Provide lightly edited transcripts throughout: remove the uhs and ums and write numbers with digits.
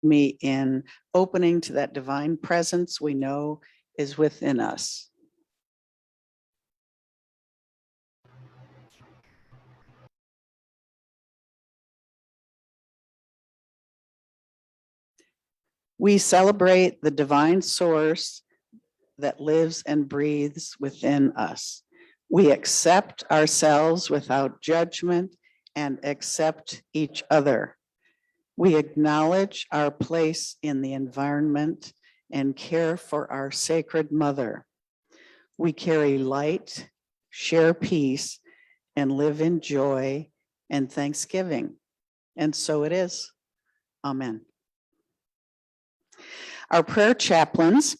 me in opening to that divine presence we know is within us. We celebrate the divine source that lives and breathes within us. We accept ourselves without judgment and accept each other. We acknowledge our place in the environment and care for our sacred mother. We carry light, share peace, and live in joy and thanksgiving. And so it is. Amen. Our prayer chaplains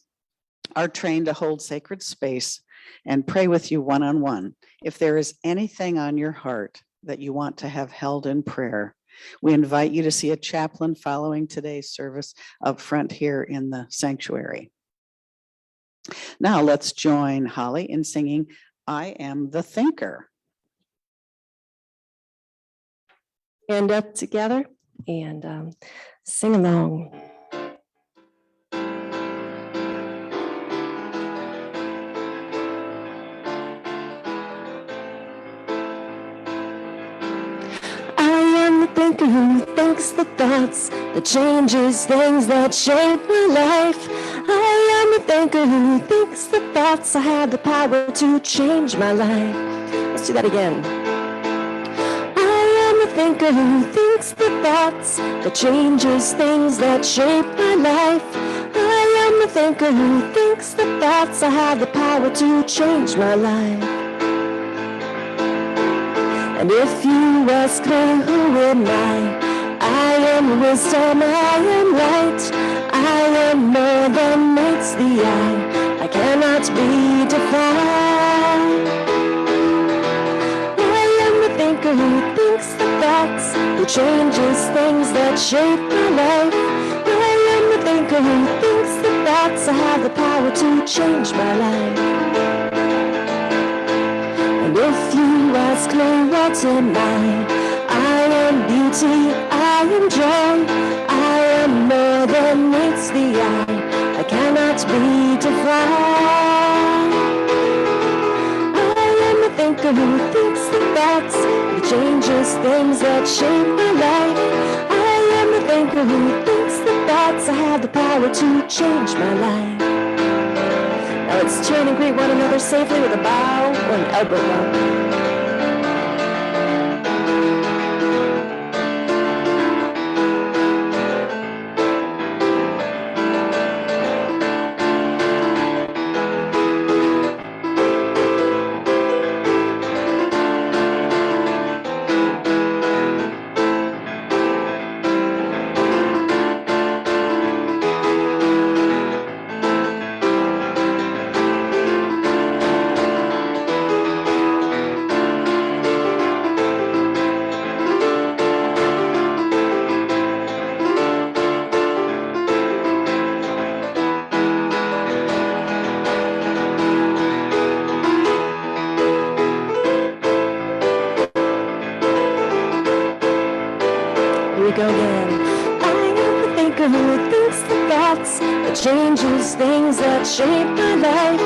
are trained to hold sacred space and pray with you one-on-one. If there is anything on your heart that you want to have held in prayer, we invite you to see a chaplain following today's service up front here in the sanctuary. Now let's join Holly in singing, I Am the Thinker. Hand up together and sing along. Thinker who thinks the thoughts that changes things that shape my life. I am a thinker who thinks the thoughts I have the power to change my life. Let's do that again. I am a thinker who thinks the thoughts that changes things that shape my life. I am a thinker who thinks the thoughts I have the power to change my life. And if you ask me who am I am wisdom, I am light, I am more than meets the eye, I cannot be defined. I am the thinker who thinks the thoughts, who changes things that shape my life. I am the thinker who thinks the thoughts I have the power to change my life. And if you ask me what am I am beauty, I am joy, I am more than meets the eye, I cannot be defined. I am a thinker who thinks the thoughts, who changes things that shape my life. I am a thinker who thinks the thoughts I have the power to change my life. Now let's turn and greet one another safely with a bow or an elbow bump. Go again. I am the thinker who thinks the thoughts that changes things that shape my life.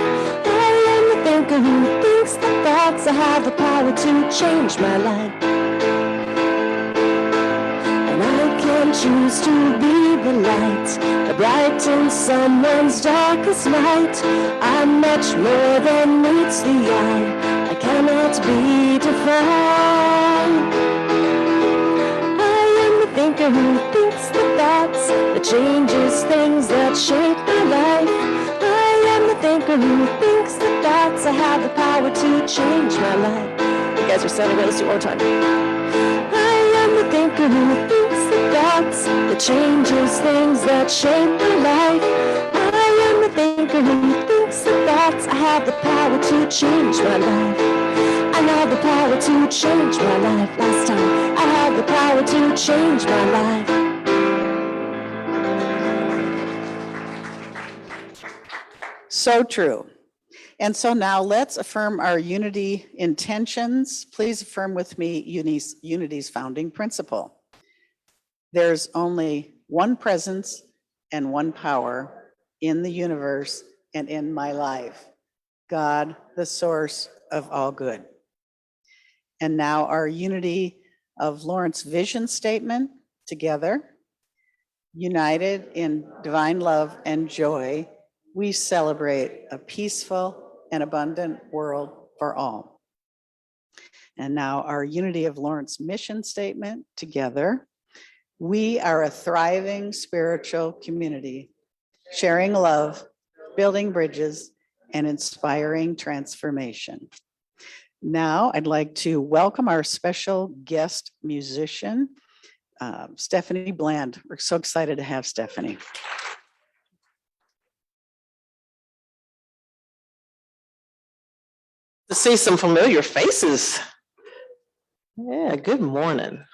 I am the thinker who thinks the thoughts I have the power to change my life. And I can choose to be the light that brightens someone's darkest night. I'm much more than meets the eye, I cannot be defined. Thinker who thinks the thoughts that changes things that shape my life. I am the thinker who thinks the thoughts I have the power to change my life. You guys are sounding good. Let's do it one more time. I am the thinker who thinks the thoughts that changes things that shape my life. I am the thinker who thinks the thoughts I have the power to change my life. I have the power to change my life. Last time, I have the power to change my life. So true. And so now let's affirm our unity intentions. Please affirm with me unity's founding principle. There's only one presence and one power in the universe and in my life. God, the source of all good. And now our unity of Lawrence vision statement together. United in divine love and joy, we celebrate a peaceful and abundant world for all. And now our unity of Lawrence mission statement together. We are a thriving spiritual community, sharing love, building bridges, and inspiring transformation. Now I'd like to welcome our special guest musician, Stephanie Bland. We're so excited to have Stephanie. To see some familiar faces. Yeah, good morning.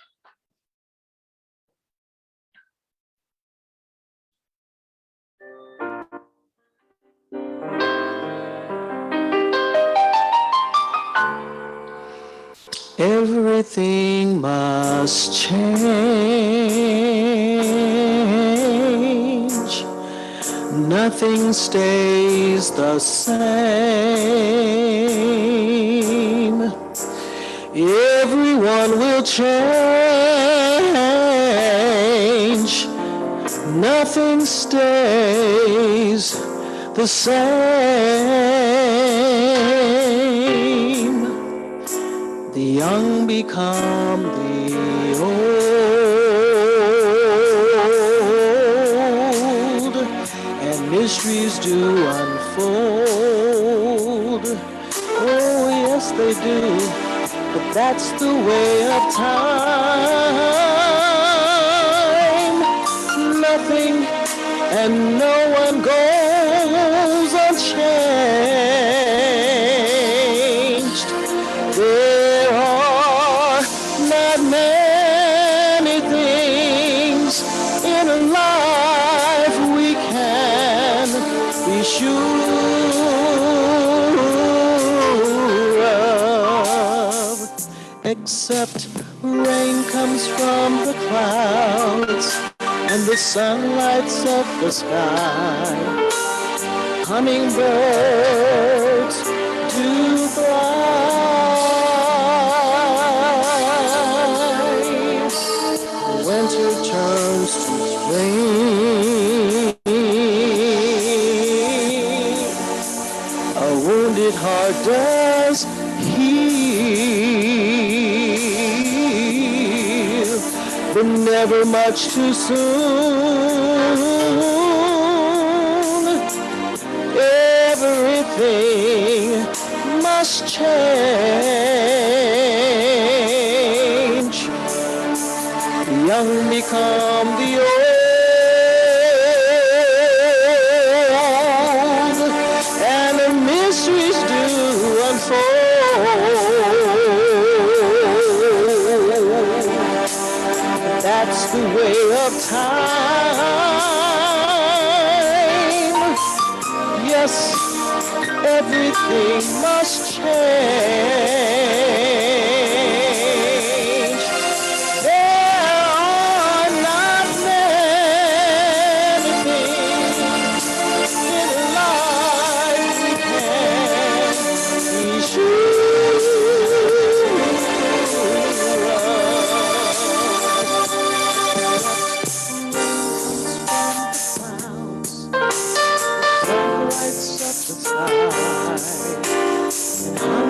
Everything must change. Nothing stays the same. Everyone will change. Nothing stays the same. The young become the old, and mysteries do unfold. Oh, yes, they do, but that's the way of time. Nothing and no one goes unchanged. There are not many things in life we can be sure of, except rain comes from the clouds and the sun lights up the sky. Hummingbirds do thrive. Winter turns to spring. A wounded heart does heal, but never much too soon. Everything must change. The young become the old, and the mysteries do unfold. That's the way of time. Yes, everything must change. There are not many things in life we can be sure of. Lights up the sky.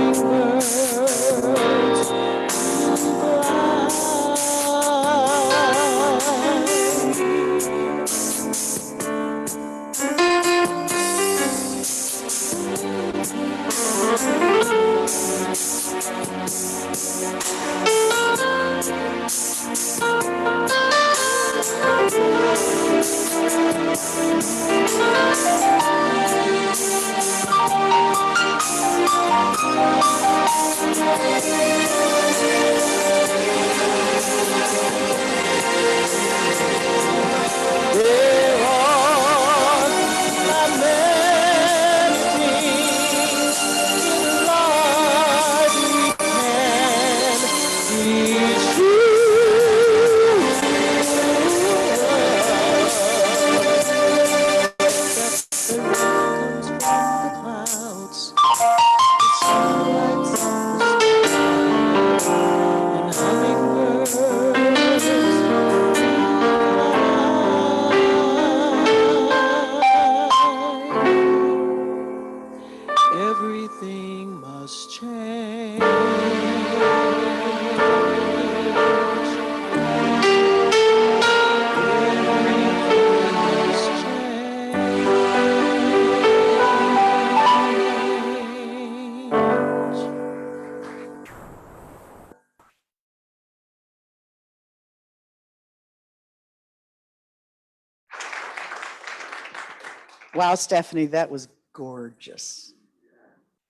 Wow, Stephanie, that was gorgeous.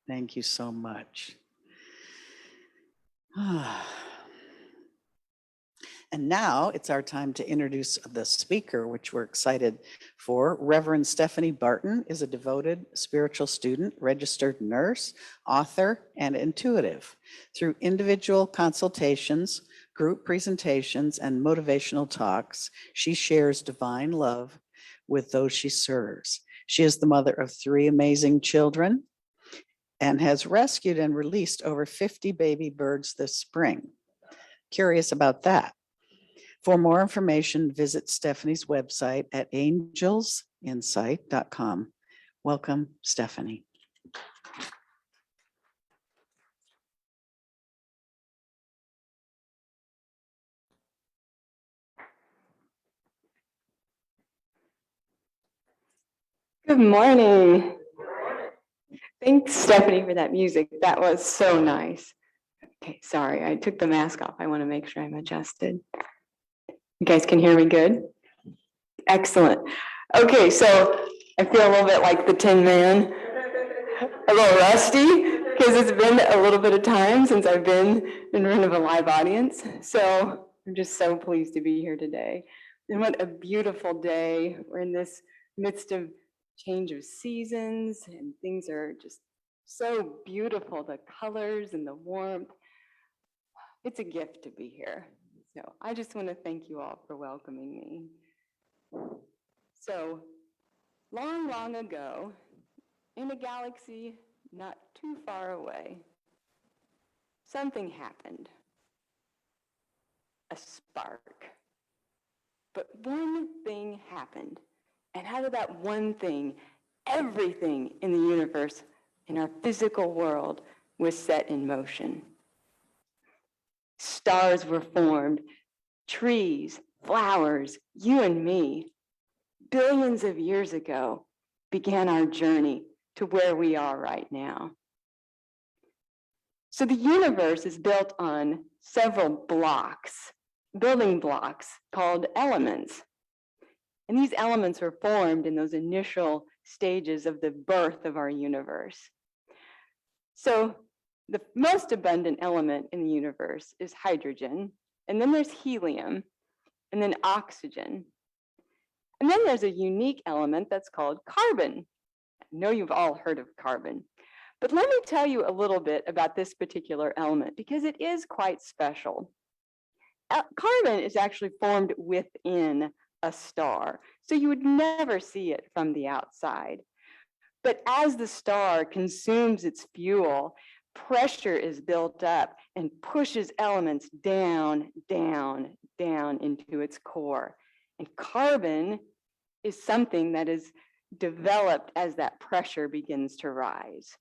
Thank you so much. And now it's our time to introduce the speaker, which we're excited for. Reverend Stephanie Barton is a devoted spiritual student, registered nurse, author, and intuitive. Through individual consultations, group presentations, and motivational talks, she shares divine love with those she serves. She is the mother of 3 amazing children and has rescued and released over 50 baby birds this spring. Curious about that? For more information, visit Stephanie's website at angelsinsight.com. Welcome, Stephanie. Good morning. Thanks, Stephanie, for that music. That was so nice. Okay, sorry, I took the mask off. I want to make sure I'm adjusted. You guys can hear me good? Excellent. Okay, so I feel a little bit like the Tin Man, a little rusty, because it's been a little bit of time since I've been in front of a live audience. So I'm just so pleased to be here today. And what a beautiful day. We're in this midst of change of seasons and things are just so beautiful, the colors and the warmth. It's a gift to be here. So I just want to thank you all for welcoming me. So long, long ago, in a galaxy not too far away, something happened. A spark. But one thing happened. And out of that one thing, everything in the universe, in our physical world, was set in motion. Stars were formed, trees, flowers, you and me. Billions of years ago began our journey to where we are right now. So the universe is built on several blocks, building blocks called elements. And these elements were formed in those initial stages of the birth of our universe. So the most abundant element in the universe is hydrogen, and then there's helium, and then oxygen. And then there's a unique element that's called carbon. I know you've all heard of carbon, but let me tell you a little bit about this particular element because it is quite special. Carbon is actually formed within a star, so you would never see it from the outside. But as the star consumes its fuel, pressure is built up and pushes elements down, down, down into its core. And carbon is something that is developed as that pressure begins to rise.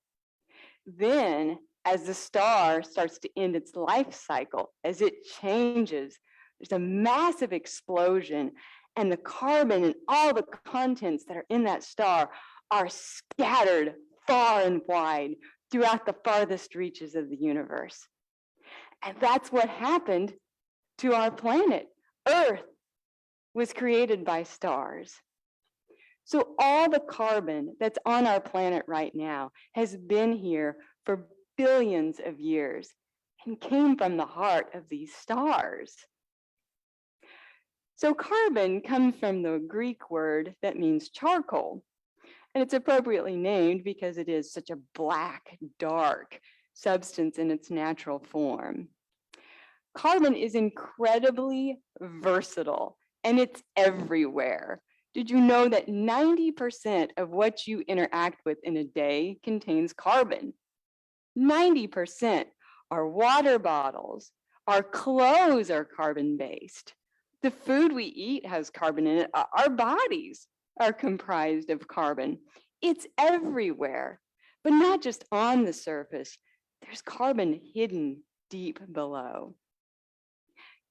Then, as the star starts to end its life cycle, as it changes, there's a massive explosion, and the carbon and all the contents that are in that star are scattered far and wide throughout the farthest reaches of the universe. And that's what happened to our planet. Earth was created by stars. So all the carbon that's on our planet right now has been here for billions of years and came from the heart of these stars. So carbon comes from the Greek word that means charcoal. And it's appropriately named because it is such a black, dark substance in its natural form. Carbon is incredibly versatile and it's everywhere. Did you know that 90% of what you interact with in a day contains carbon? 90%. Our water bottles, our clothes are carbon-based. The food we eat has carbon in it. Our bodies are comprised of carbon. It's everywhere, but not just on the surface. There's carbon hidden deep below.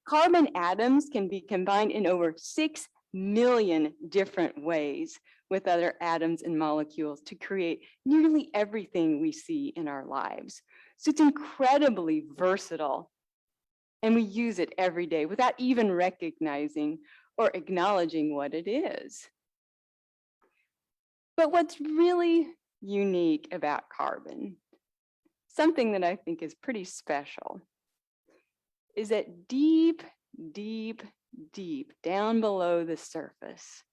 Carbon atoms can be combined in over 6 million different ways with other atoms and molecules to create nearly everything we see in our lives. So it's incredibly versatile, and we use it every day without even recognizing or acknowledging what it is. But what's really unique about carbon, something that I think is pretty special, is that deep, deep, deep down below the surface,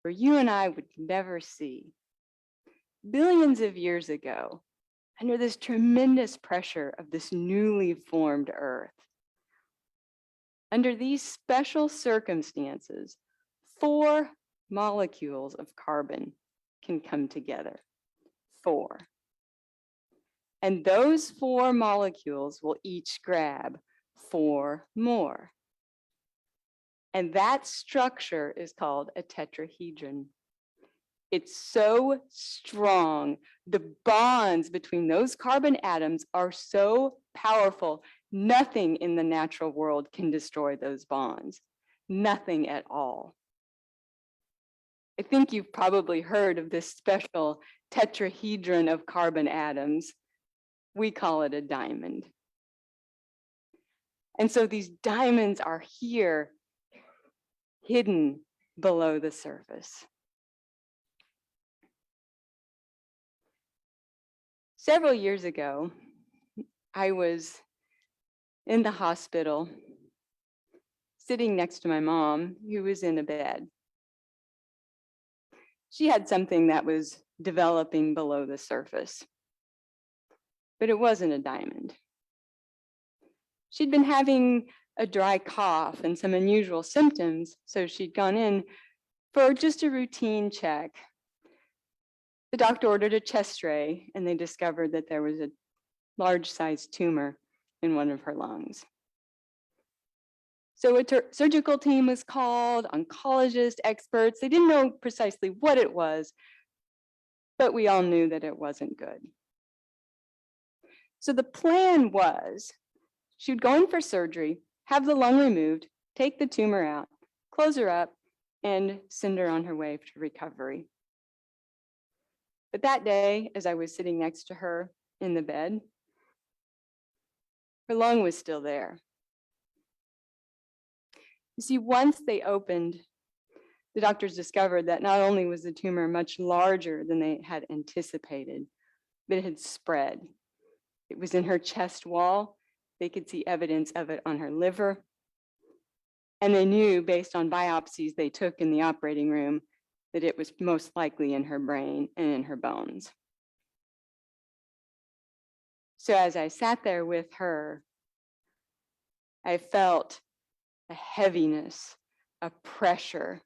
where you and I would never see, billions of years ago, under this tremendous pressure of this newly formed Earth, under these special circumstances, 4 molecules of carbon can come together. 4. And those 4 molecules will each grab 4 more. And that structure is called a tetrahedron. It's so strong. The bonds between those carbon atoms are so powerful. Nothing in the natural world can destroy those bonds. Nothing at all. I think you've probably heard of this special tetrahedron of carbon atoms. We call it a diamond. And so these diamonds are here, hidden below the surface. Several years ago, I was in the hospital sitting next to my mom, who was in a bed. She had something that was developing below the surface, but it wasn't a diamond. She'd been having a dry cough and some unusual symptoms, so she'd gone in for just a routine check. The doctor ordered a chest ray, and they discovered that there was a large-sized tumor in one of her lungs. So a surgical team was called, oncologists, experts. They didn't know precisely what it was, but we all knew that it wasn't good. So the plan was she would go in for surgery, have the lung removed, take the tumor out, close her up, and send her on her way to recovery. But that day, as I was sitting next to her in the bed, her lung was still there. You see, once they opened, the doctors discovered that not only was the tumor much larger than they had anticipated, but it had spread. It was in her chest wall. They could see evidence of it on her liver. And they knew, based on biopsies they took in the operating room, that it was most likely in her brain and in her bones. So as I sat there with her, I felt a heaviness, a pressure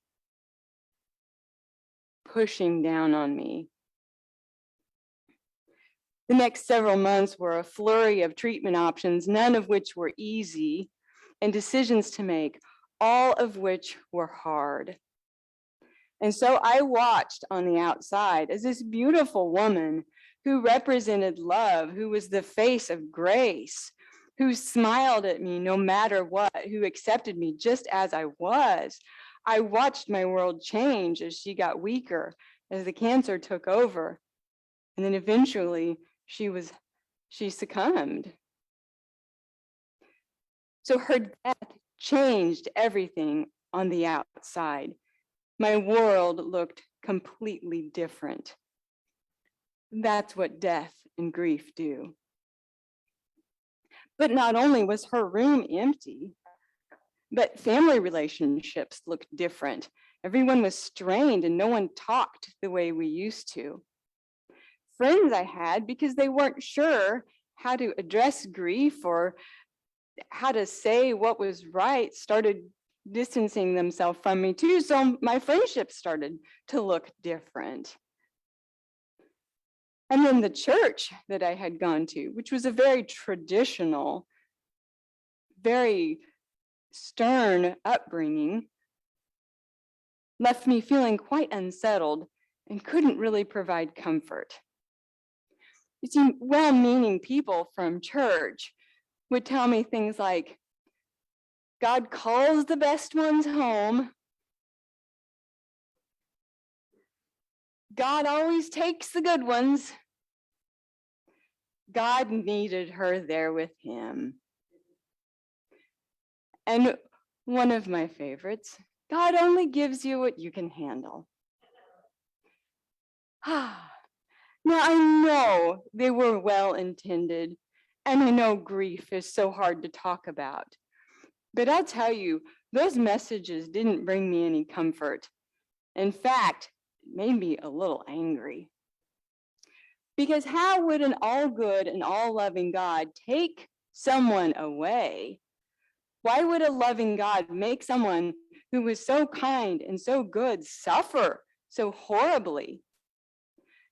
pushing down on me. The next several months were a flurry of treatment options, none of which were easy, and decisions to make, all of which were hard. And so I watched on the outside as this beautiful woman who represented love, who was the face of grace, who smiled at me no matter what, who accepted me just as I was. I watched my world change as she got weaker, as the cancer took over. And then eventually she succumbed. So her death changed everything on the outside. My world looked completely different. That's what death and grief do. But not only was her room empty, but family relationships looked different. Everyone was strained and no one talked the way we used to. Friends I had, because they weren't sure how to address grief or how to say what was right, started distancing themselves from me too. So my friendships started to look different. And then the church that I had gone to, which was a very traditional, very stern upbringing, left me feeling quite unsettled and couldn't really provide comfort. You see, well-meaning people from church would tell me things like, God calls the best ones home. God always takes the good ones. God needed her there with him. And one of my favorites, God only gives you what you can handle. Now, I know they were well intended, and I know grief is so hard to talk about. But I'll tell you, those messages didn't bring me any comfort. In fact, it made me a little angry. Because how would an all good and all loving God take someone away? Why would a loving God make someone who was so kind and so good suffer so horribly?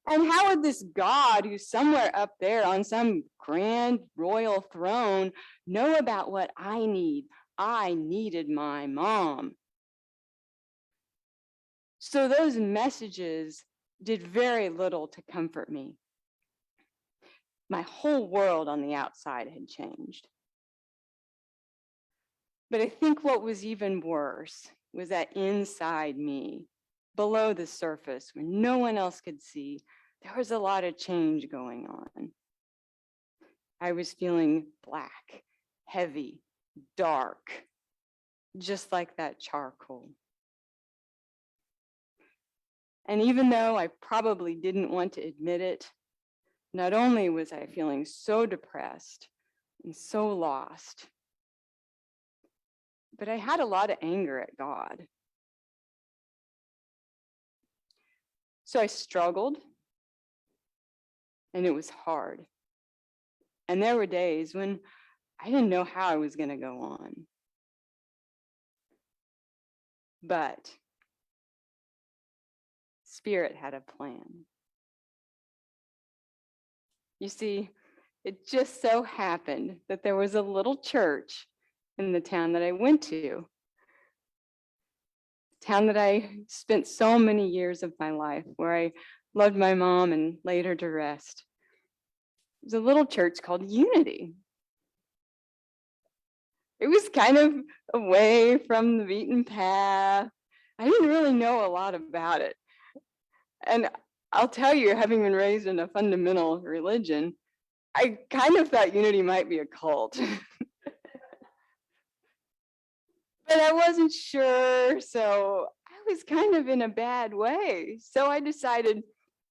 And how would this God, who's somewhere up there on some grand royal throne, know about what I need? I needed my mom. So those messages did very little to comfort me. My whole world on the outside had changed. But I think what was even worse was that inside me, below the surface, where no one else could see, there was a lot of change going on. I was feeling black, heavy, dark, just like that charcoal. And even though I probably didn't want to admit it, not only was I feeling so depressed and so lost, but I had a lot of anger at God. So I struggled, and it was hard. And there were days when I didn't know how I was going to go on. But Spirit had a plan. You see, it just so happened that there was a little church in the town that I went to, town that I spent so many years of my life, where I loved my mom and laid her to rest. It was a little church called Unity. It was kind of away from the beaten path. I didn't really know a lot about it. And I'll tell you, having been raised in a fundamental religion, I kind of thought Unity might be a cult. But I wasn't sure, so I was kind of in a bad way. So I decided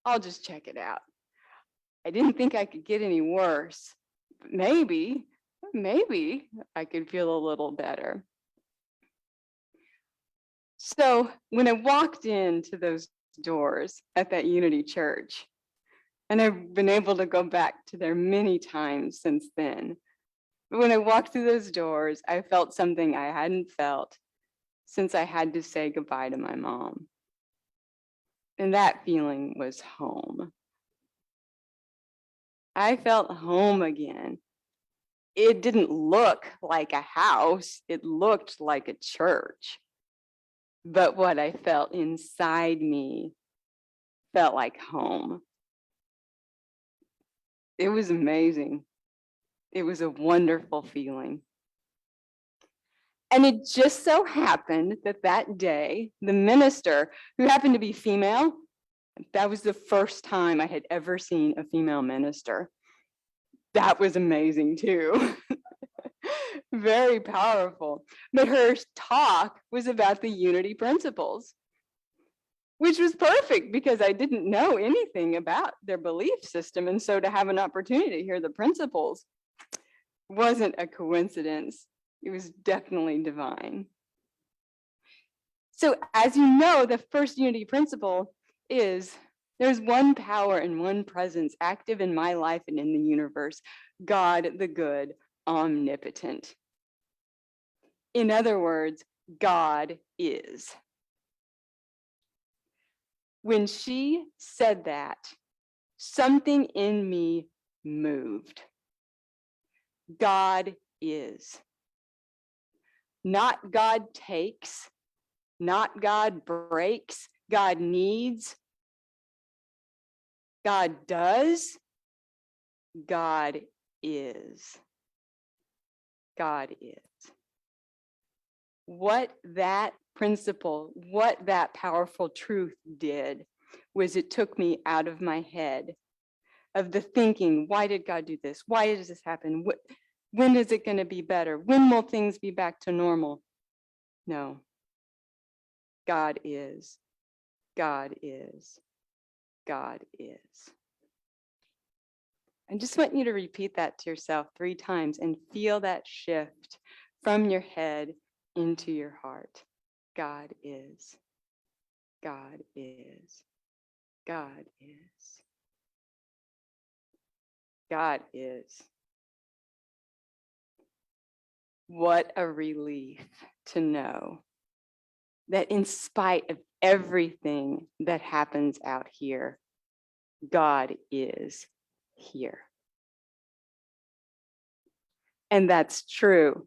I'll just check it out. I didn't think I could get any worse. But maybe I could feel a little better. So when I walked into those doors at that Unity Church, and I've been able to go back to there many times since then, but when I walked through those doors, I felt something I hadn't felt since I had to say goodbye to my mom. And that feeling was home. I felt home again. It didn't look like a house, it looked like a church. But what I felt inside me felt like home. It was amazing. It was a wonderful feeling. And it just so happened that that day, the minister, who happened to be female, that was the first time I had ever seen a female minister. That was amazing too. Very powerful. But her talk was about the unity principles, which was perfect because I didn't know anything about their belief system. And so to have an opportunity to hear the principles wasn't a coincidence. It was definitely divine. So as you know, the first unity principle is there's one power and one presence active in my life and in the universe, God the good, omnipotent. In other words, God is. When she said that, something in me moved. God is. Not God takes, not God breaks, God needs, God does, God is. God is. What that principle, what that powerful truth did was it took me out of my head of the thinking, why did God do this? Why does this happen? When is it going to be better? When will things be back to normal? No. God is. God is. God is. I just want you to repeat that to yourself 3 times and feel that shift from your head into your heart. God is. God is. God is. God is. What a relief to know that in spite of everything that happens out here, God is here. And that's true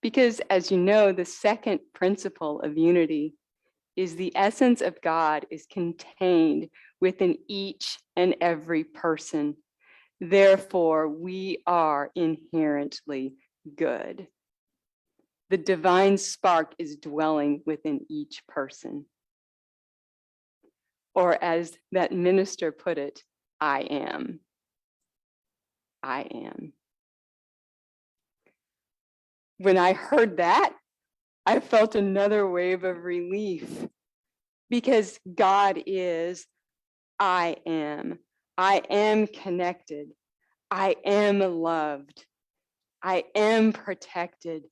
because, as you know, the second principle of unity is the essence of God is contained within each and every person. Therefore, we are inherently good. The divine spark is dwelling within each person. Or as that minister put it, I am. I am. When I heard that, I felt another wave of relief because God is, I am. I am connected. I am loved. I am protected.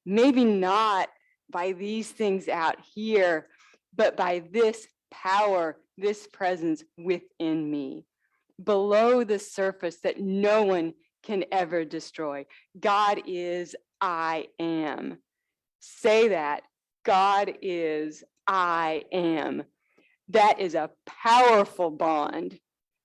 Maybe not by these things out here, but by this power, this presence within me, below the surface that no one can ever destroy. God is, I am. Say that. God is, I am. That is a powerful bond.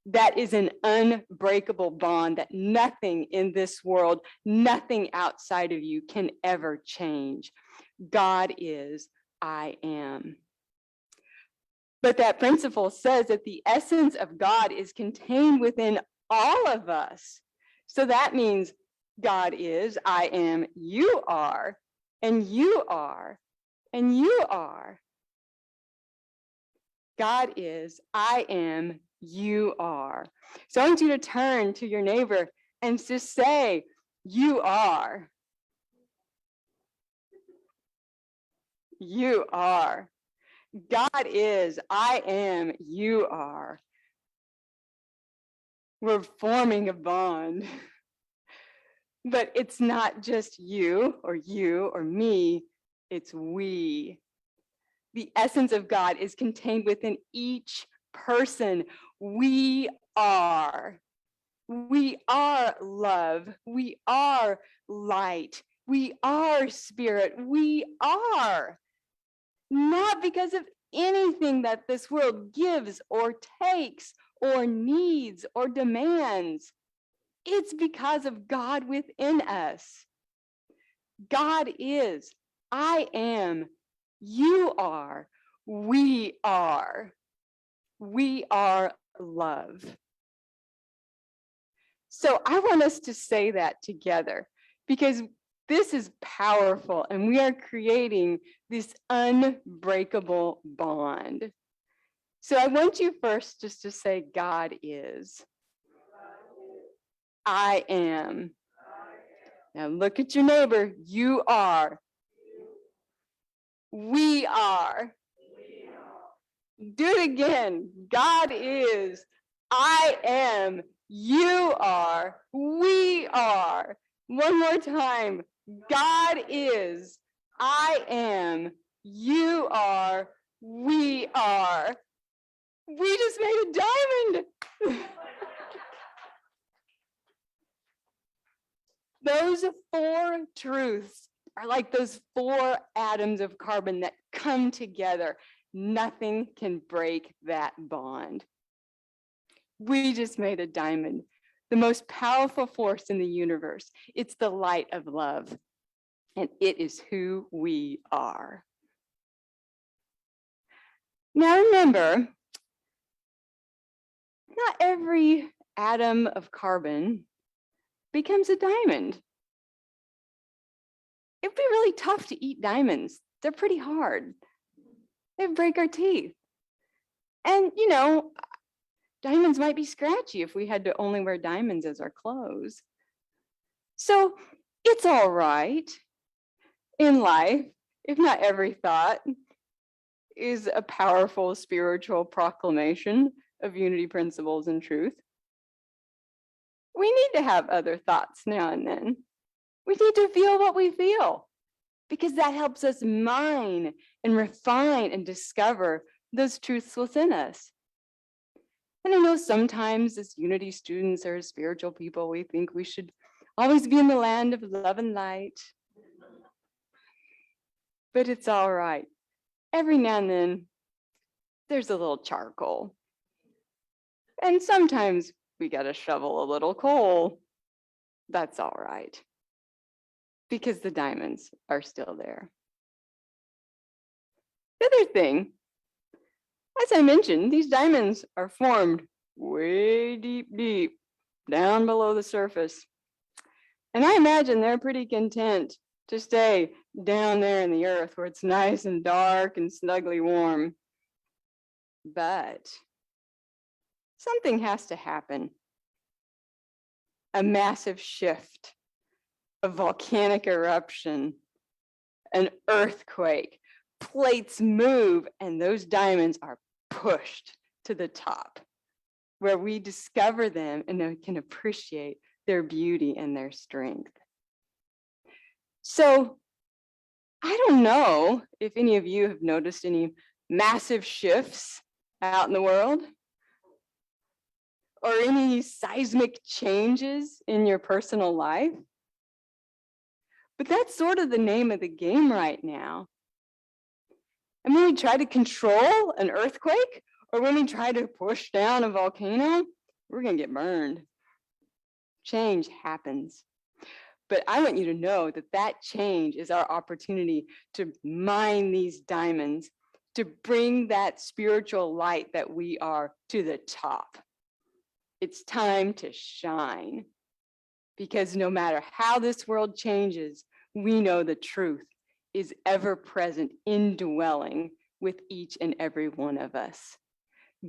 That is an unbreakable bond that nothing in this world, nothing outside of you can ever change. God is, I am. But that principle says that the essence of God is contained within all of us. So that means God is, I am, you are, and you are, and you are. God is, I am, you are. So I want you to turn to your neighbor and just say, you are. You are. God is, I am, you are. We're forming a bond. But it's not just you or me, it's we. The essence of God is contained within each person. We are. We are love. We are light. We are spirit. We are. Not because of anything that this world gives or takes or needs or demands. It's because of God within us. God is, I am, you are, we are. We are love. So I want us to say that together because this is powerful and we are creating this unbreakable bond. So I want you first just to say, God is. I am. Now look at your neighbor. You are. We are. Do it again. God is. I am. You are. We are. One more time. God is. I am. You are. We are. We just made a diamond. Those 4 truths are like those 4 atoms of carbon that come together. Nothing can break that bond. We just made a diamond, the most powerful force in the universe. It's the light of love, and it is who we are. Now remember, not every atom of carbon becomes a diamond. It'd be really tough to eat diamonds. They're pretty hard. They break our teeth. And, you know, diamonds might be scratchy if we had to only wear diamonds as our clothes. So it's all right in life if not every thought is a powerful spiritual proclamation of unity principles and truth. We need to have other thoughts now and then. We need to feel what we feel because that helps us mine and refine and discover those truths within us. And I know sometimes as unity students or as spiritual people, we think we should always be in the land of love and light. But it's all right. Every now and then, there's a little charcoal. And sometimes we got to shovel a little coal. That's all right. Because the diamonds are still there. The other thing, as I mentioned, these diamonds are formed way deep down below the surface. And I imagine they're pretty content to stay down there in the earth where it's nice and dark and snugly warm. But something has to happen. A massive shift, a volcanic eruption, an earthquake, plates move, and those diamonds are pushed to the top, where we discover them and can appreciate their beauty and their strength. So I don't know if any of you have noticed any massive shifts out in the world or any seismic changes in your personal life. But that's sort of the name of the game right now. And when we try to control an earthquake or when we try to push down a volcano, we're going to get burned. Change happens. But I want you to know that that change is our opportunity to mine these diamonds, to bring that spiritual light that we are to the top. It's time to shine. Because no matter how this world changes, we know the truth is ever present, indwelling with each and every one of us.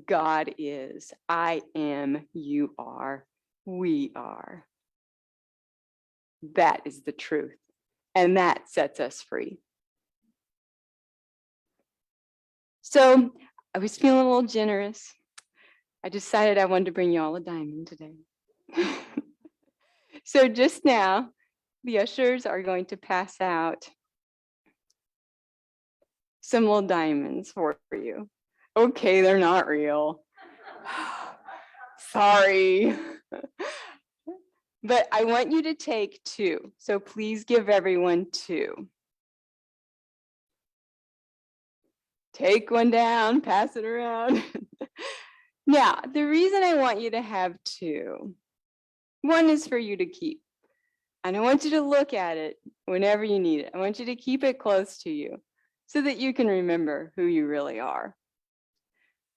God is, I am, you are, we are. That is the truth, and that sets us free. So I was feeling a little generous. I decided I wanted to bring you all a diamond today. So just now, the ushers are going to pass out some little diamonds for you. Okay, they're not real. Sorry. But I want you to take 2. So please give everyone 2. Take one down, pass it around. Now, the reason I want you to have 2, one is for you to keep. And I want you to look at it whenever you need it. I want you to keep it close to you so that you can remember who you really are.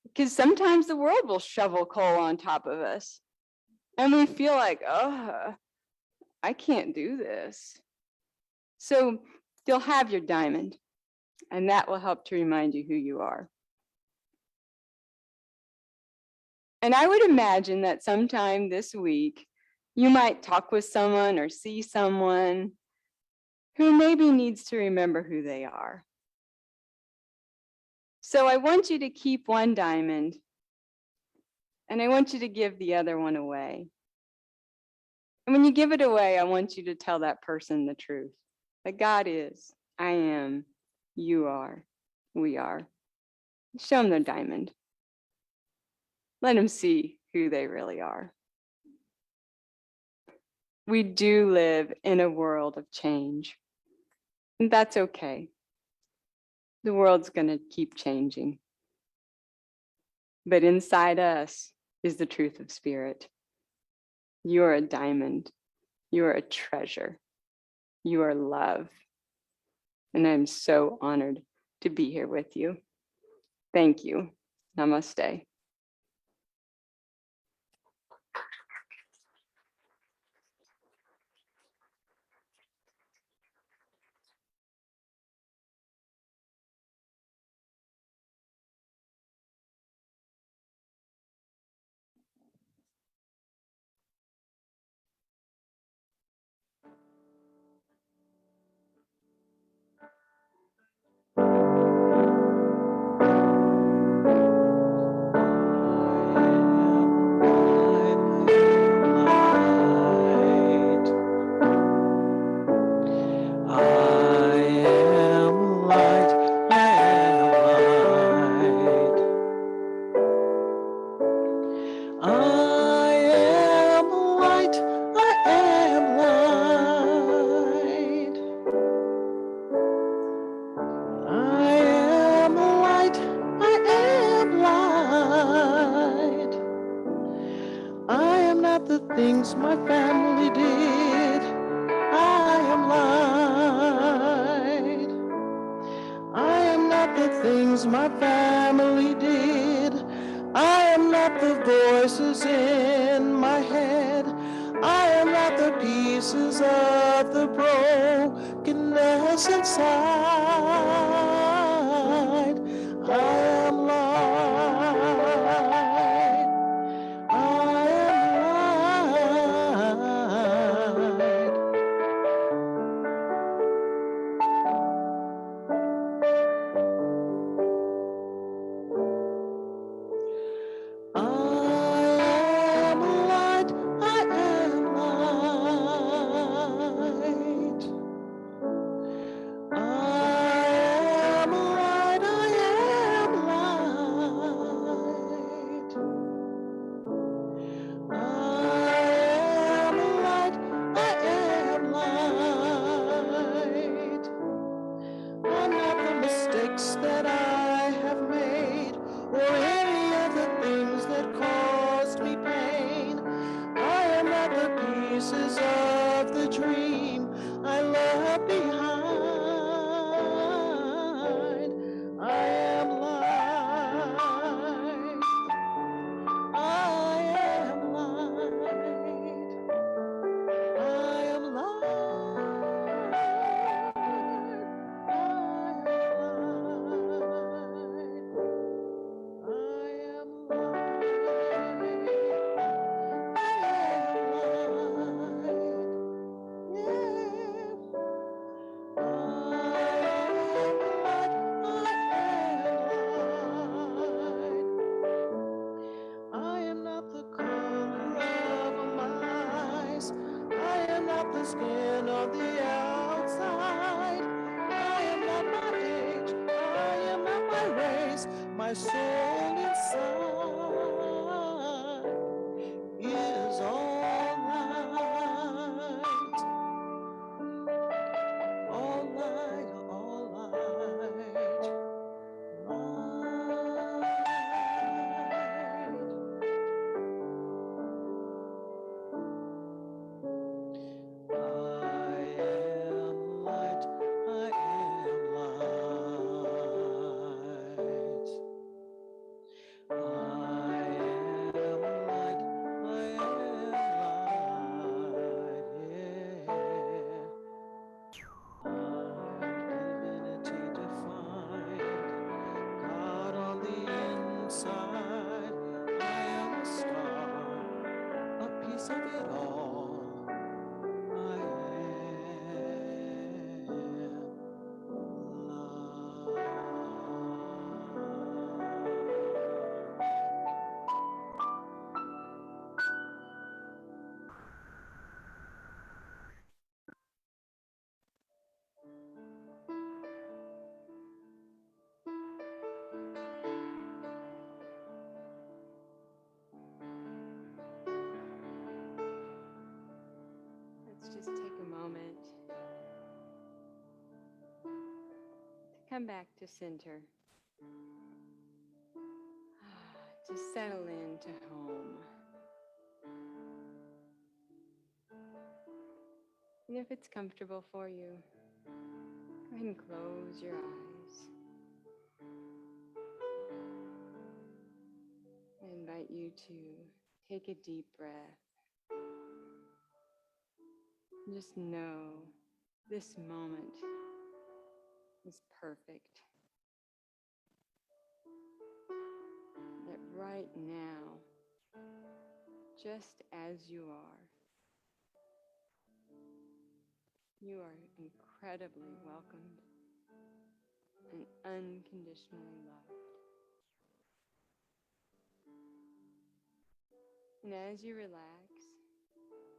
Because sometimes the world will shovel coal on top of us. And we feel like, oh, I can't do this. So you'll have your diamond, and that will help to remind you who you are. And I would imagine that sometime this week, you might talk with someone or see someone who maybe needs to remember who they are. So I want you to keep one diamond, and I want you to give the other one away. And when you give it away, I want you to tell that person the truth, that God is, I am, you are, we are. Show them their diamond. Let them see who they really are. We do live in a world of change, and that's okay. The world's going to keep changing. But inside us is the truth of spirit. You are a diamond. You are a treasure. You are love. And I'm so honored to be here with you. Thank you. Namaste. I am light, I am light. I am light, I am light. I am not the things my family did. I am light. I am not the things my family did. I am not the voices in my head. I am not the pieces of the brokenness inside. I am light. I am light. I am light, I am light. I am light, I am light. I am light, I am light. I'm not the mistakes that I have made, or any of the things that caused me pain. I am not the pieces of the dream I left behind. I am light. I am light. I am light. I am I am not the color of a mice. I am not the skin on the outside. I am not my age. I am not my race. My soul inside is all light. All light, all light. I am light, I am light. I am light, I am light, yeah. Divinity defined, God on the inside. I am a star, a piece of it all. I am Let's just take a moment to come back to center, to settle into home. And if it's comfortable for you, go ahead and close your eyes. I invite you to take a deep breath. Just know this moment is perfect. That right now, just as you are incredibly welcomed and unconditionally loved. And as you relax,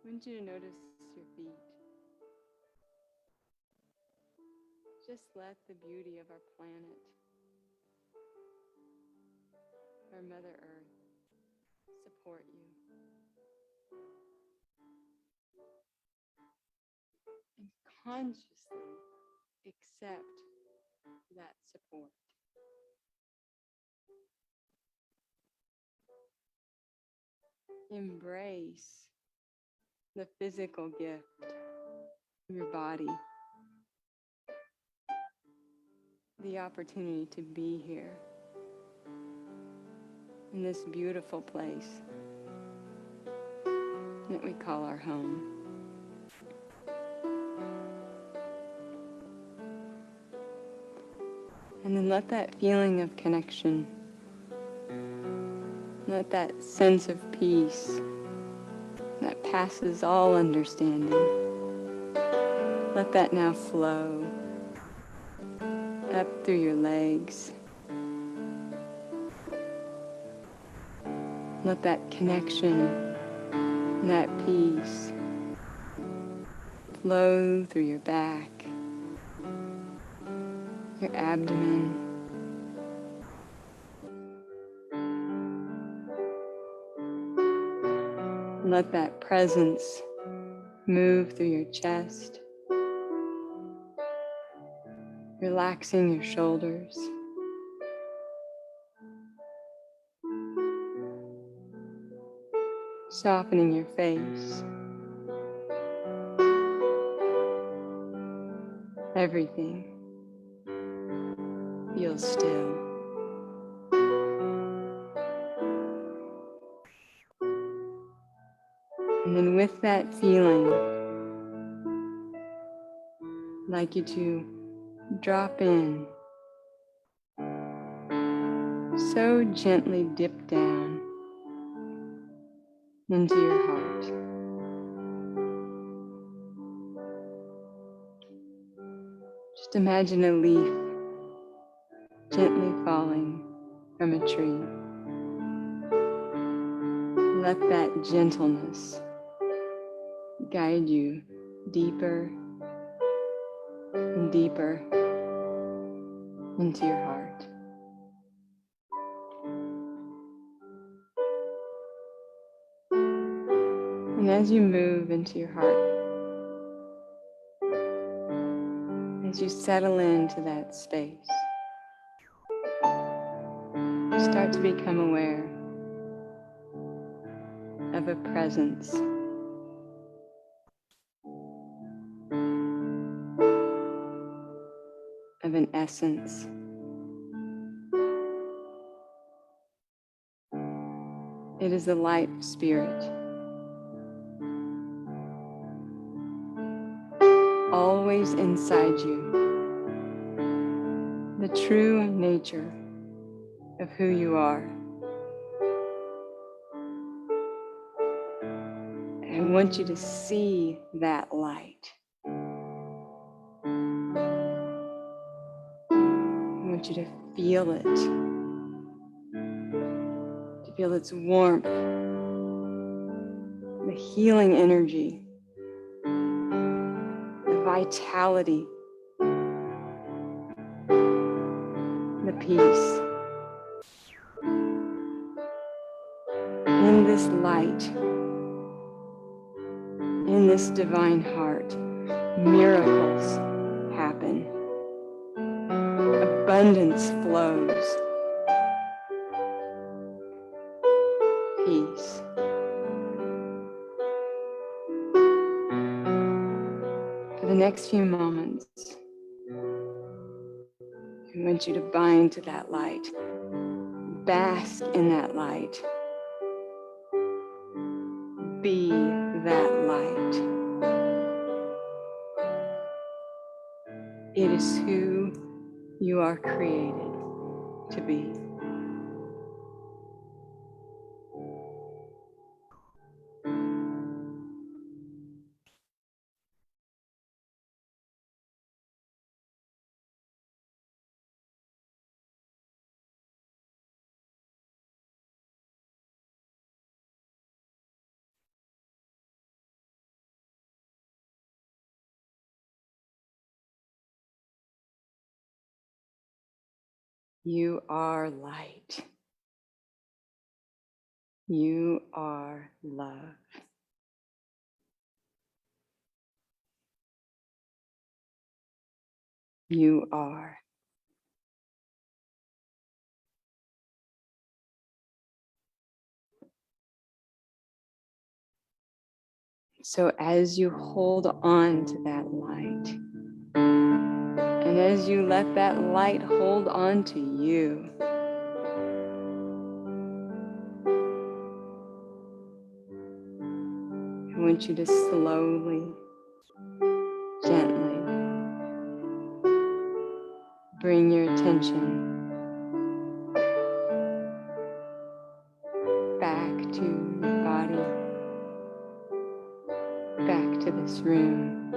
I want you to notice your feet. Just let the beauty of our planet, our Mother Earth, support you. And consciously accept that support. Embrace the physical gift of your body, the opportunity to be here in this beautiful place that we call our home. And then let that feeling of connection, let that sense of peace that passes all understanding, let that now flow up through your legs. Let that connection, that peace flow through your back, your abdomen, let that presence move through your chest, relaxing your shoulders, softening your face. Everything feels still. And then with that feeling, I'd like you to drop in, so gently dip down into your heart. Just imagine a leaf gently falling from a tree. Let that gentleness guide you deeper and deeper into your heart. And as you move into your heart, as you settle into that space, start to become aware of a presence, of an essence. It is the light spirit, always inside you, the true nature of who you are. I want you to see that light. I want you to feel it, to feel its warmth, the healing energy, the vitality, the peace. In this light, in this divine heart, miracles happen. Abundance flows. Peace. For the next few moments, I want you to bind to that light. Bask in that light. Be that light. It is who you are created to be. You are light. You are love. You are. So as you hold on to that light, and as you let that light hold on to you, I want you to slowly, gently bring your attention back to your body, back to this room.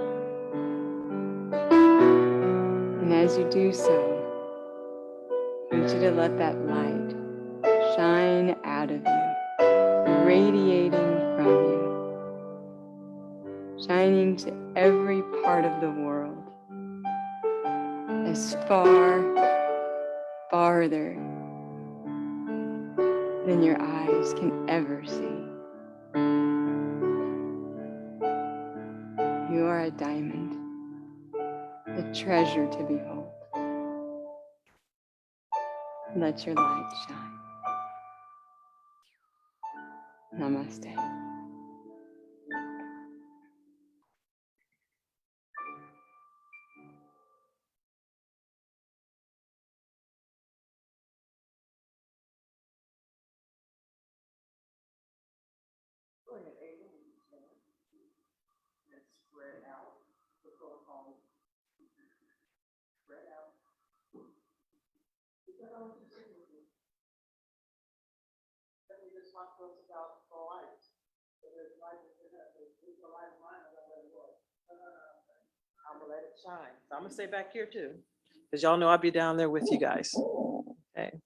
And as you do so, I want you to let that light shine out of you, radiating from you, shining to every part of the world, as far, farther than your eyes can ever see. You are a diamond, a treasure to behold. Let your light shine. Namaste. I'm gonna let it shine. So I'm gonna stay back here too, because y'all know I'll be down there with you guys. Okay.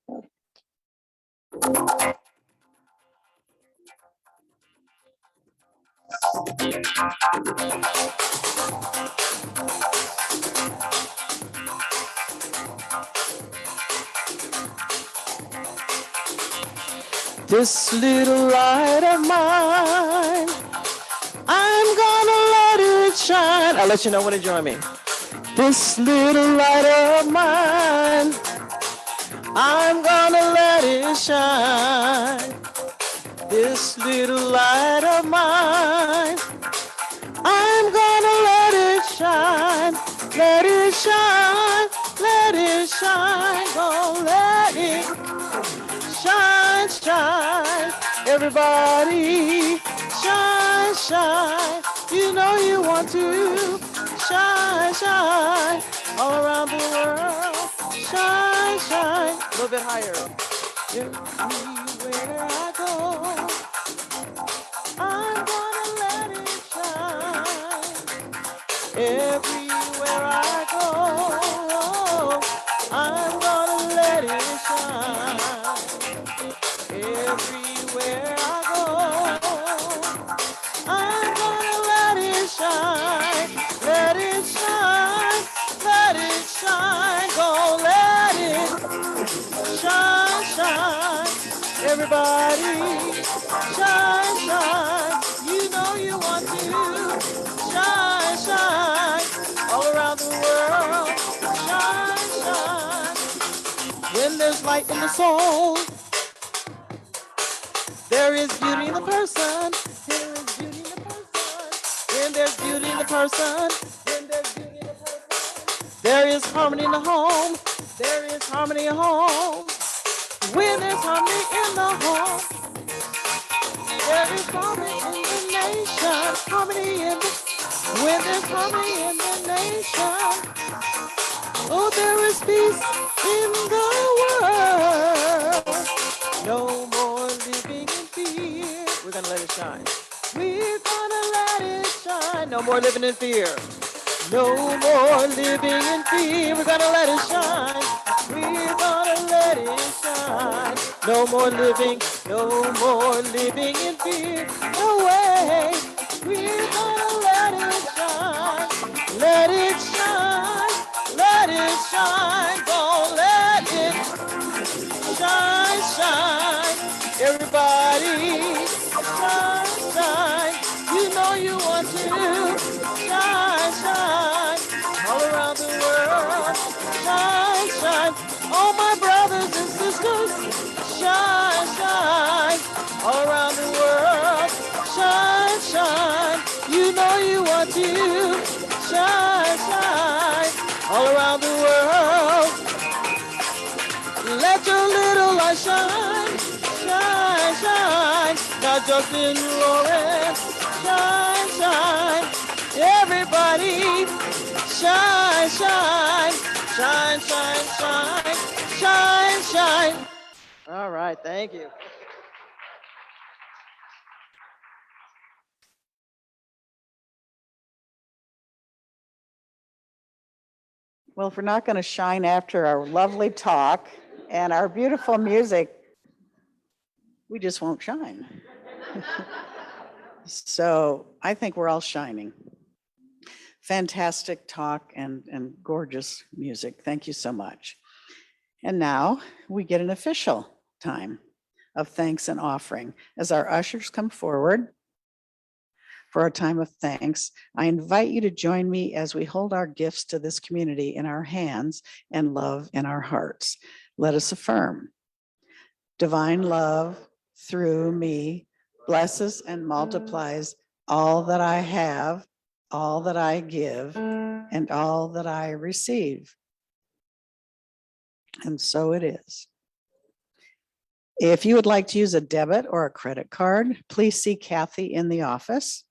This little light of mine, I'm gonna let it shine. I'll let you know when to join me. This little light of mine, I'm gonna let it shine. This little light of mine, I'm gonna let it shine. Let it shine, let it shine. Gonna let it shine, shine. Everybody, shine, shine. You know you want to shine, shine. All around the world, shine, shine. A little bit higher. Everywhere I go, I'm gonna let it shine. Everywhere I go, I'm gonna let it shine. Everywhere I go, I'm gonna let it shine. Let it shine, let it shine. Go let it shine, shine. Everybody, shine, shine. You know you want to shine, shine. All around the world, shine, shine. When there's light in the soul, there is beauty in the person. There is beauty in the person. When there's beauty in the person, when there's beauty in the person, there is harmony in the home. There is harmony in home. When there's harmony in the home, there is harmony in the nation. Harmony in the, when there's harmony in the nation, oh, there is peace in the world. No more living in fear. We're gonna let it shine. We're gonna let it shine. No more living in fear. No more living in fear. We're gonna let it shine. We're gonna let it shine. No more living in fear. No way. We're gonna let it shine. Let it shine. Let it shine. Gonna let it shine, shine. Everybody, shine, shine. You know you want to shine, shine. All around the world, shine, shine. All my brothers and sisters, shine, shine. All around the world, shine, shine. You know you want to shine, shine. All around the world, let your little light shine, shine, shine. Not just in Lawrence, shine, shine. Everybody, shine, shine, shine, shine, shine, shine, shine. All right, thank you. Well, if we're not going to shine after our lovely talk and our beautiful music, we just won't shine. So I think we're all shining. Fantastic talk and gorgeous music. Thank you so much. And now we get an official time of thanks and offering. As our ushers come forward for our time of thanks, I invite you to join me as we hold our gifts to this community in our hands and love in our hearts. Let us affirm. Divine love through me blesses and multiplies all that I have, all that I give, and all that I receive. And so it is. If you would like to use a debit or a credit card, please see Kathy in the office.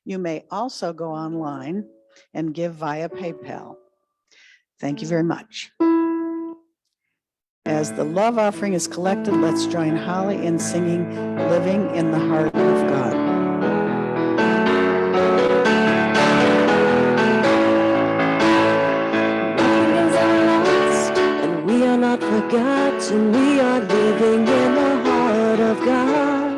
You may also go online and give via PayPal. Thank you very much. As the love offering is collected, let's join Holly in singing Living in the Heart of God. Nothing is lost, and we are not forgotten. We are living in the heart of God.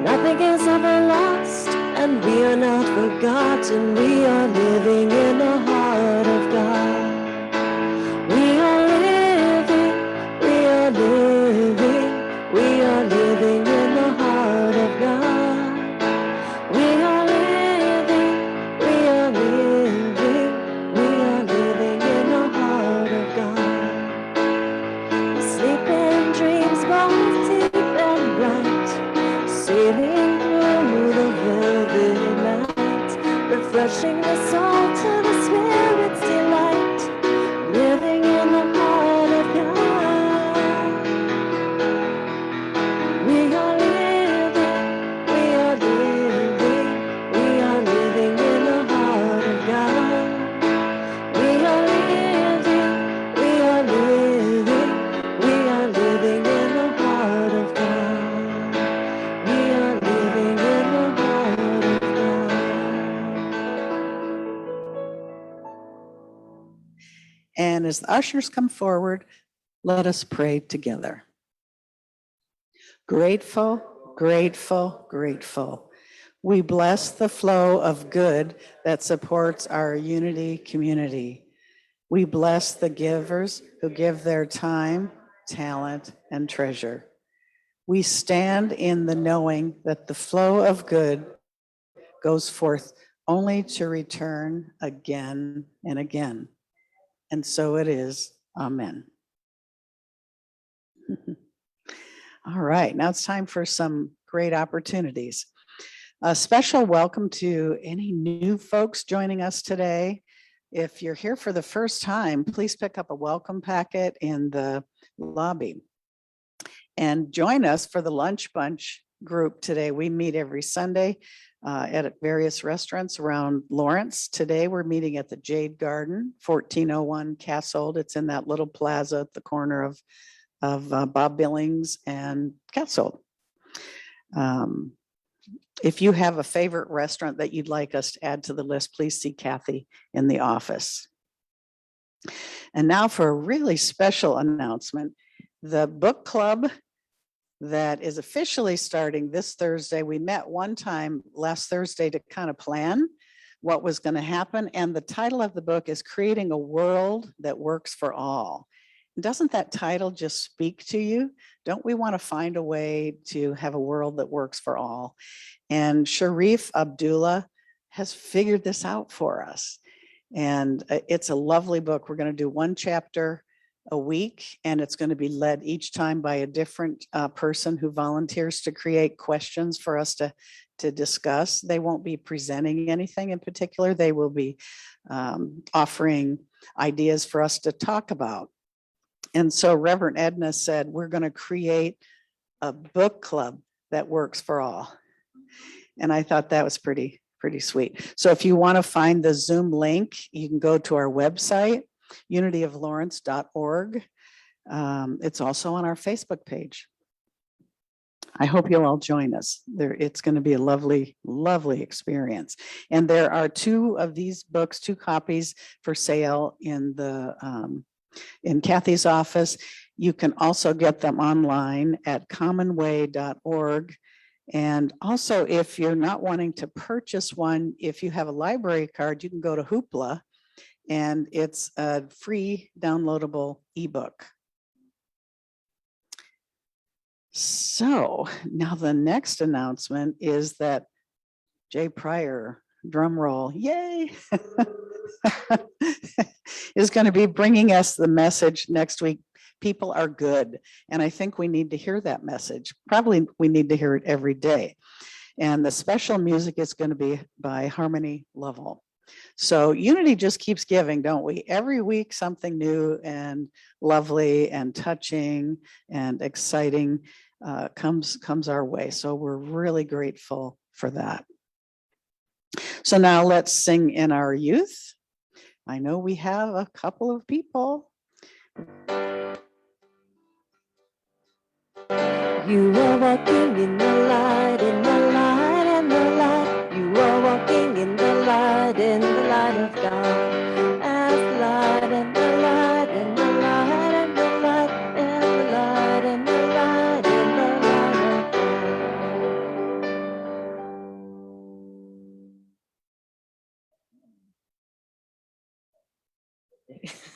Nothing is ever lost, and we are not forgotten. We are living in the heart of God. We are living, we are living, we are living in the heart of God. We are living, we are living, we are living in the heart of God. We sleep in dreams both deep and bright, sailing through the velvet night, refreshing the soul to the spirit's delight, living in the heart of God. We are living, we are living, we are living in the heart of God. We are living, we are living, we are living in the heart of God. We are living in the heart of God. And as the ushers come forward, let us pray together. Grateful, grateful, grateful. We bless the flow of good that supports our unity community. We bless the givers who give their time, talent, and treasure. We stand in the knowing that the flow of good goes forth only to return again and again. And so it is. Amen. All right, now it's time for some great opportunities. A special welcome to any new folks joining us today. If you're here for the first time, please pick up a welcome packet in the lobby and join us for the Lunch Bunch group today. We meet every Sunday at various restaurants around Lawrence. Today, we're meeting at the Jade Garden, 1401 Cassold. It's in that little plaza at the corner of Bob Billings and Cassold. If you have a favorite restaurant that you'd like us to add to the list, please see Kathy in the office. And now for a really special announcement. The book club that is officially starting this Thursday. We met one time last Thursday to kind of plan what was going to happen. And the title of the book is Creating a World That Works for All. Doesn't that title just speak to you? Don't we want to find a way to have a world that works for all? And Sharif Abdullah has figured this out for us. And it's a lovely book. We're going to do one chapter a week, and it's going to be led each time by a different person who volunteers to create questions for us to discuss. They won't be presenting anything in particular. They will be offering ideas for us to talk about. And so Reverend Edna said, we're going to create a book club that works for all. And I thought that was pretty sweet. So if you want to find the Zoom link, you can go to our website, unityoflawrence.org. It's also on our Facebook page. I hope you'll all join us. It's going to be a lovely, lovely experience. And there are 2 of these books, 2 copies for sale in Kathy's office. You can also get them online at commonway.org. And also, if you're not wanting to purchase one, if you have a library card, you can go to Hoopla, and it's a free downloadable ebook. So now the next announcement is that Jay Pryor, drum roll, yay, is going to be bringing us the message next week. People are good. And I think we need to hear that message. Probably we need to hear it every day. And the special music is going to be by Harmony Lovell. So Unity just keeps giving, don't we? Every week something new and lovely and touching and exciting comes our way. So we're really grateful for that. So now let's sing in our youth. I know we have a couple of people. You are walking in the light, in the light, in the light. You are walking in the light of God. As light and the light and the light and the light and the light and the light and the light of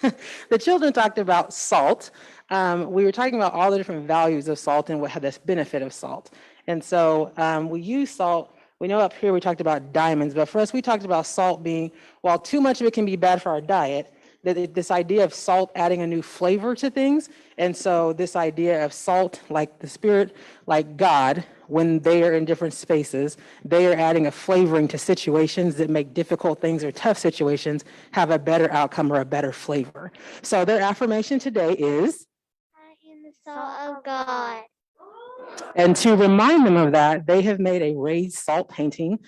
God. The children talked about salt. We were talking about all the different values of salt and what had this benefit of salt. And so we use salt. We know up here we talked about diamonds, but for us, we talked about salt being, while too much of it can be bad for our diet, that this idea of salt adding a new flavor to things. And so this idea of salt, like the Spirit, like God, when they are in different spaces, they are adding a flavoring to situations that make difficult things or tough situations have a better outcome or a better flavor. So their affirmation today is, I am the salt of God. and to remind them of that, they have made a raised salt painting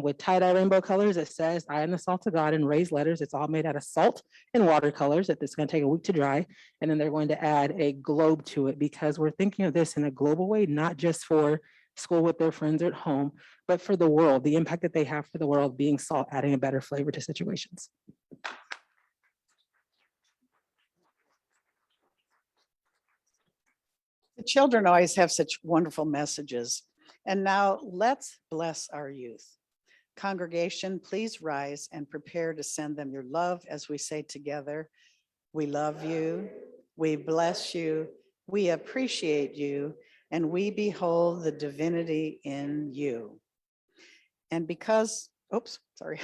with tie-dye rainbow colors that says, I am the salt of God, in raised letters. It's all made out of salt and watercolors. It's going to take a week to dry. And then they're going to add a globe to it, because we're thinking of this in a global way, not just for school with their friends or at home, but for the world, the impact that they have for the world, being salt, adding a better flavor to situations. The children always have such wonderful messages. And now let's bless our youth. Congregation, please rise and prepare to send them your love as we say together, we love you, we bless you, we appreciate you, and we behold the divinity in you. And because, oops, sorry.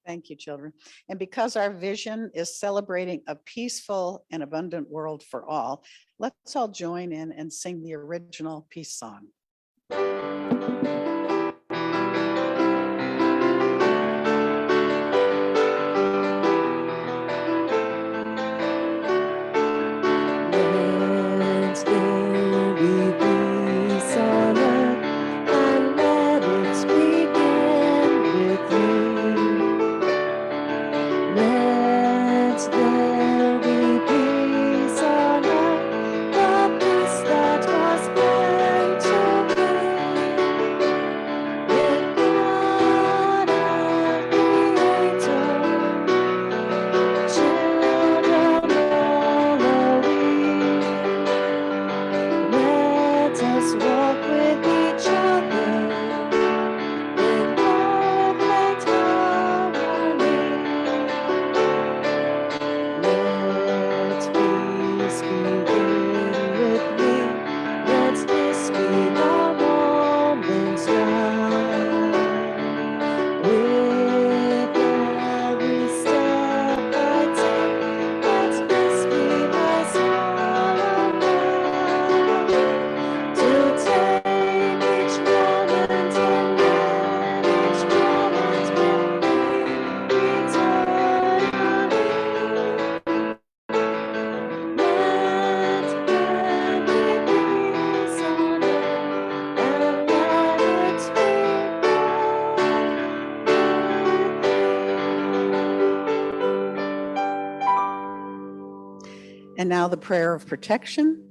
Thank you, children. And because our vision is celebrating a peaceful and abundant world for all, let's all join in and sing the original peace song. Let there be peace on earth, and let it begin with you. Let there be peace on earth, the peace that was meant to be. now the prayer of protection.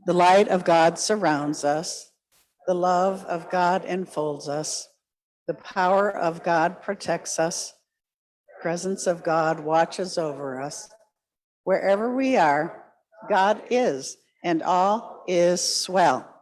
The light of God surrounds us. The love of God enfolds us. The power of God protects us. Presence of God watches over us. Wherever we are, God is, and all is swell.